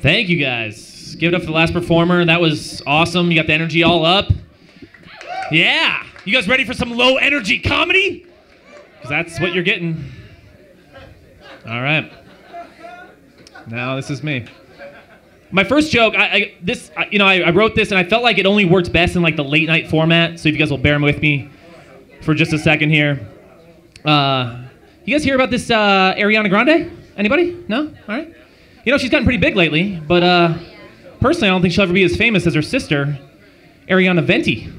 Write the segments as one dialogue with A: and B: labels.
A: Thank you guys. Give it up for the last performer. That was awesome. You got the energy all up. Yeah. You guys ready for some low energy comedy? Because that's what you're getting. All right. Now this is me. My first joke, I wrote this and I felt like it only worked best in like the late night format. So if you guys will bear with me for just a second here. You guys hear about this Ariana Grande? Anybody? No? All right. You know, she's gotten pretty big lately, but personally, I don't think she'll ever be as famous as her sister, Ariana Venti.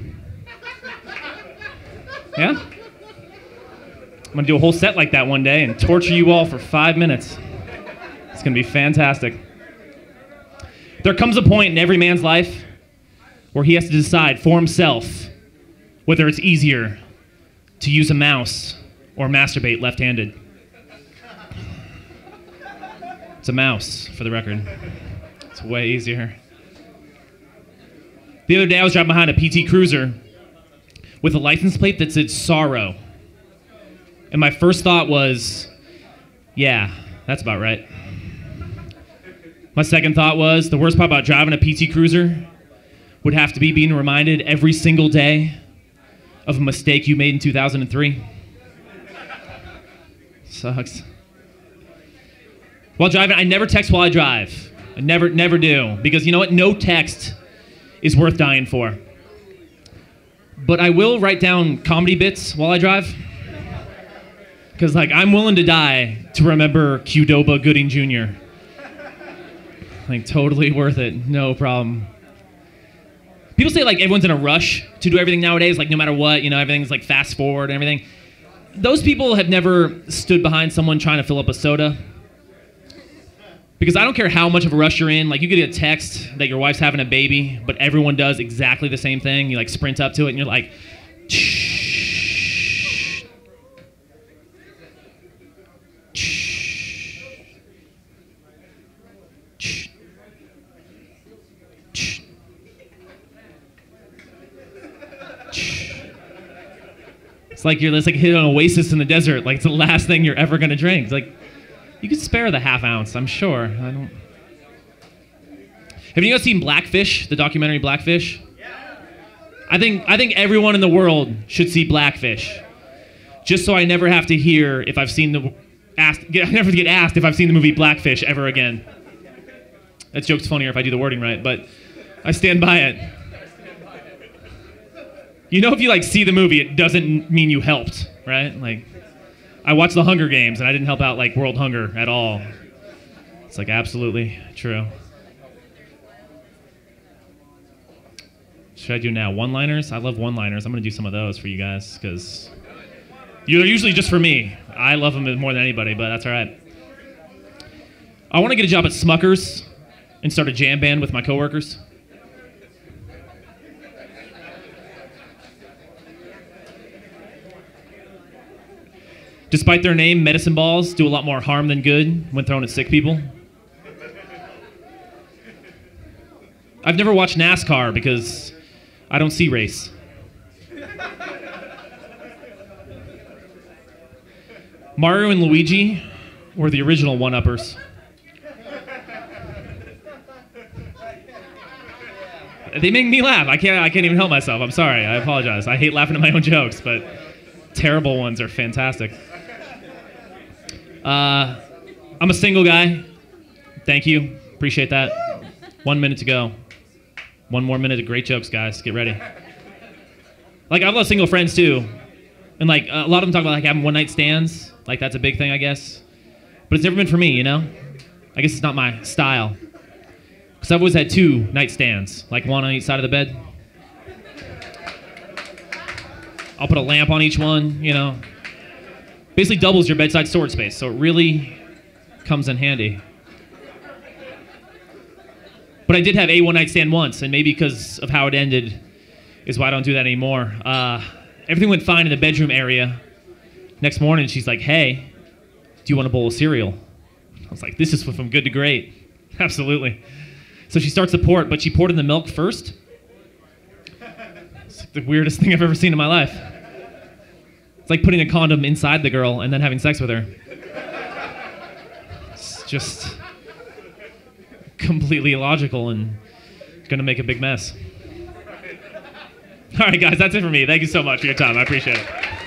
A: Yeah? I'm gonna do a whole set like that one day and torture you all for 5 minutes. It's gonna be fantastic. There comes a point in every man's life where he has to decide for himself whether it's easier to use a mouse or masturbate left-handed. It's a mouse, for the record. It's way easier. The other day I was driving behind a PT Cruiser with a license plate that said sorrow. And my first thought was, yeah, that's about right. My second thought was, the worst part about driving a PT Cruiser would have to be being reminded every single day of a mistake you made in 2003. Sucks. While driving, I never text while I drive. I never do. Because you know what? No text is worth dying for. But I will write down comedy bits while I drive. Because, like, I'm willing to die to remember Qdoba Gooding Jr. Like, totally worth it. No problem. People say, like, everyone's in a rush to do everything nowadays. Like, no matter what, you know, everything's, like, fast forward and everything. Those people have never stood behind someone trying to fill up a soda. Because I don't care how much of a rush you're in. Like, you get a text that your wife's having a baby, but everyone does exactly the same thing. You, like, sprint up to it, and you're like, shh. Shh. Shh. Shh. Shh. It's like you're like hitting an oasis in the desert. Like, it's the last thing you're ever going to drink. It's like, you could spare the half ounce, I'm sure. I don't. Have you guys seen Blackfish, the documentary Blackfish? Yeah. I think everyone in the world should see Blackfish, just so I never have to hear if I've seen I never get asked if I've seen the movie Blackfish ever again. That joke's funnier if I do the wording right, but I stand by it. You know, if you like see the movie, it doesn't mean you helped, right? Like, I watched The Hunger Games, and I didn't help out, like, world hunger at all. It's, like, absolutely true. Should I do now? One-liners? I love one-liners. I'm going to do some of those for you guys, because they're usually just for me. I love them more than anybody, but that's all right. I want to get a job at Smucker's and start a jam band with my coworkers. Despite their name, medicine balls do a lot more harm than good when thrown at sick people. I've never watched NASCAR because I don't see race. Mario and Luigi were the original one-uppers. They make me laugh. I can't even help myself. I'm sorry. I apologize. I hate laughing at my own jokes, but terrible ones are fantastic. I'm a single guy. Thank you. Appreciate that. 1 minute to go. One more minute of great jokes, guys. Get ready. Like, I have a lot of single friends, too. And, like, a lot of them talk about, like, having one-night stands. Like, that's a big thing, I guess. But it's never been for me, you know? I guess it's not my style. Because I've always had 2 nightstands. Like, one on each side of the bed. I'll put a lamp on each one, you know? Basically doubles your bedside storage space, so it really comes in handy. But I did have a one-night stand once, and maybe because of how it ended is why I don't do that anymore. Everything went fine in the bedroom area. Next morning, she's like, hey, do you want a bowl of cereal? I was like, this is from good to great. Absolutely. So she starts to pour it, but she poured in the milk first. It's like the weirdest thing I've ever seen in my life. It's like putting a condom inside the girl and then having sex with her. It's just completely illogical and going to make a big mess. All right, guys, that's it for me. Thank you so much for your time. I appreciate it.